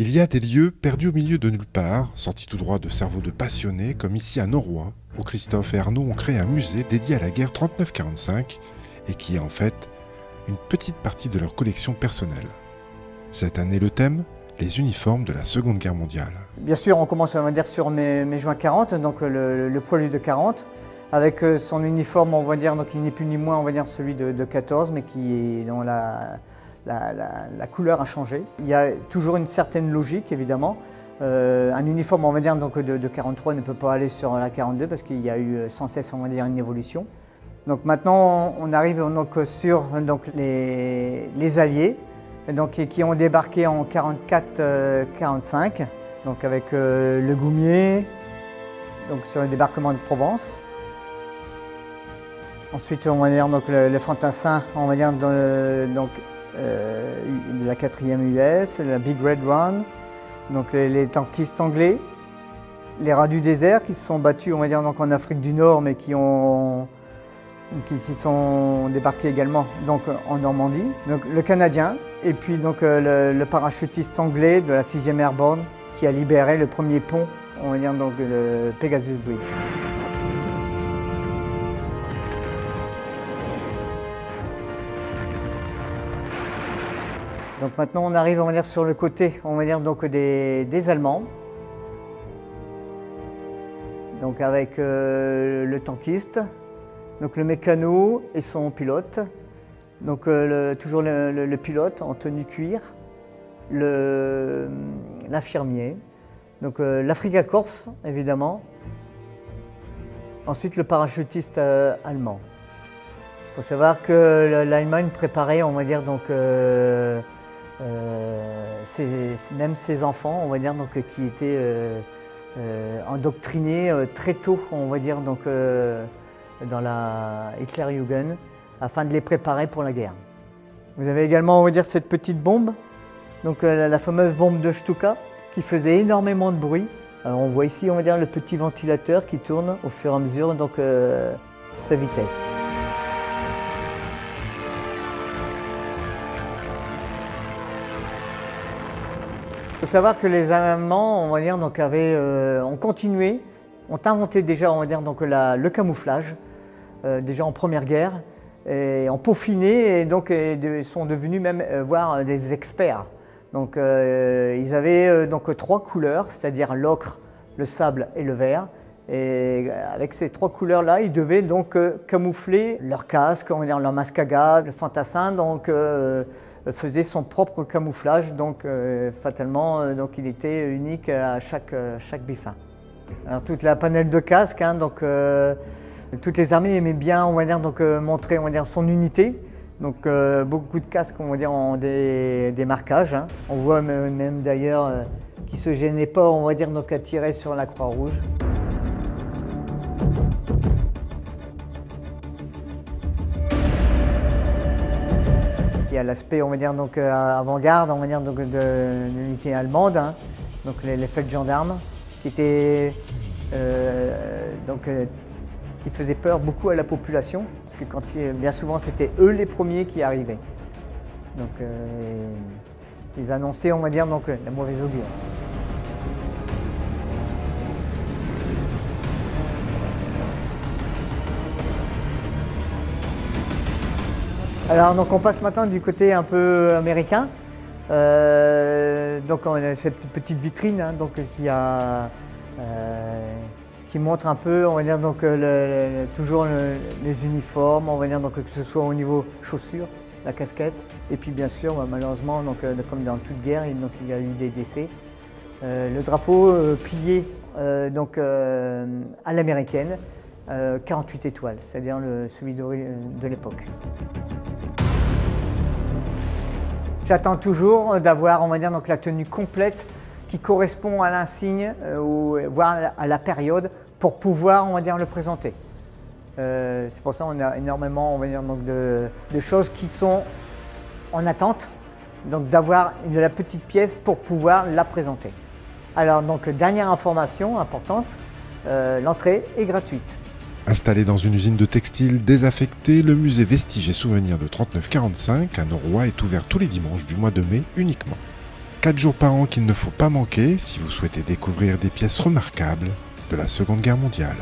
Il y a des lieux perdus au milieu de nulle part, sortis tout droit de cerveaux de passionnés, comme ici à Noroît, où Christophe et Arnaud ont créé un musée dédié à la guerre 39-45 et qui est en fait une petite partie de leur collection personnelle. Cette année, le thème, les uniformes de la Seconde Guerre mondiale. Bien sûr, on commence on va dire, sur mai juin 40, donc le poilu de 40, avec son uniforme, on va dire, donc il n'est plus ni moins, on va dire, celui de 14, mais qui est dans la couleur a changé. Il y a toujours une certaine logique, évidemment. Un uniforme, on va dire, donc, de 43 ne peut pas aller sur la 42 parce qu'il y a eu sans cesse, on va dire, une évolution. Donc maintenant, on arrive donc, sur donc, les Alliés donc, qui ont débarqué en 44-45, donc avec le Goumier, donc, sur le débarquement de Provence. Ensuite, on va dire donc, le Fantassin, on va dire, dans la 4e US, la Big Red Run, donc les tankistes anglais, les rats du désert qui se sont battus, on va dire, donc, en Afrique du Nord, mais qui sont débarqués également donc, en Normandie, donc, le Canadien, et puis donc, le parachutiste anglais de la 6e Airborne qui a libéré le premier pont, on va dire, donc, le Pegasus Bridge. Donc maintenant on arrive, on va dire, sur le côté, on va dire, donc, des Allemands. Donc avec le tankiste, donc le mécano et son pilote. Donc toujours le pilote en tenue cuir, l'infirmier, donc l'Africa Corps évidemment. Ensuite le parachutiste allemand. Il faut savoir que l'Allemagne préparait, on va dire, donc même ses enfants, on va dire, donc, qui étaient endoctrinés très tôt, on va dire, donc, dans la Hitlerjugend, afin de les préparer pour la guerre. Vous avez également, on va dire, cette petite bombe, donc la fameuse bombe de Stuka, qui faisait énormément de bruit. Alors, on voit ici, on va dire, le petit ventilateur qui tourne au fur et à mesure, donc, sa vitesse. Il faut savoir que les Allemands, on va dire, donc, ont continué, ont inventé déjà, on va dire, donc, le camouflage, déjà en Première Guerre, et ont peaufiné et donc sont devenus même voire des experts. Donc ils avaient donc 3 couleurs, c'est-à-dire l'ocre, le sable et le vert. Et avec ces 3 couleurs-là, ils devaient donc camoufler leur casque, on va dire leur masque à gaz. Le fantassin donc faisait son propre camouflage, donc fatalement donc il était unique à chaque biffin. Alors toute la panel de casque, hein, donc toutes les armées aimaient bien, on va dire, donc montrer, on va dire, son unité. Donc beaucoup de casques, on va dire, ont des marquages. Hein. On voit même d'ailleurs qu'ils ne se gênaient pas, on va dire, donc à tirer sur la Croix-Rouge. Il y a l'aspect, on va dire, donc avant-garde, on va dire, donc de l'unité allemande, hein, donc les feldgendarmes, qui étaient qui faisaient peur beaucoup à la population, parce que bien souvent c'était eux les premiers qui arrivaient. Donc ils annonçaient, on va dire, donc, la mauvaise augure. Alors donc on passe maintenant du côté un peu américain. Donc on a cette petite vitrine, hein, donc, qui montre un peu, on va dire, donc, toujours les uniformes, on va dire, donc, que ce soit au niveau chaussures, la casquette, et puis bien sûr, malheureusement, donc, comme dans toute guerre, donc, il y a eu des décès. Le drapeau plié donc, à l'américaine, 48 étoiles, c'est-à-dire celui de l'époque. J'attends toujours d'avoir, on va dire, donc, la tenue complète qui correspond à l'insigne, voire à la période, pour pouvoir, on va dire, le présenter. C'est pour ça qu'on a énormément, on va dire, donc, de choses qui sont en attente, donc d'avoir la petite pièce pour pouvoir la présenter. Alors, donc, dernière information importante, l'entrée est gratuite. Installé dans une usine de textile désaffectée, le musée Vestiges et Souvenirs de 39-45 à Noroît est ouvert tous les dimanches du mois de mai uniquement. 4 jours par an qu'il ne faut pas manquer si vous souhaitez découvrir des pièces remarquables de la Seconde Guerre mondiale.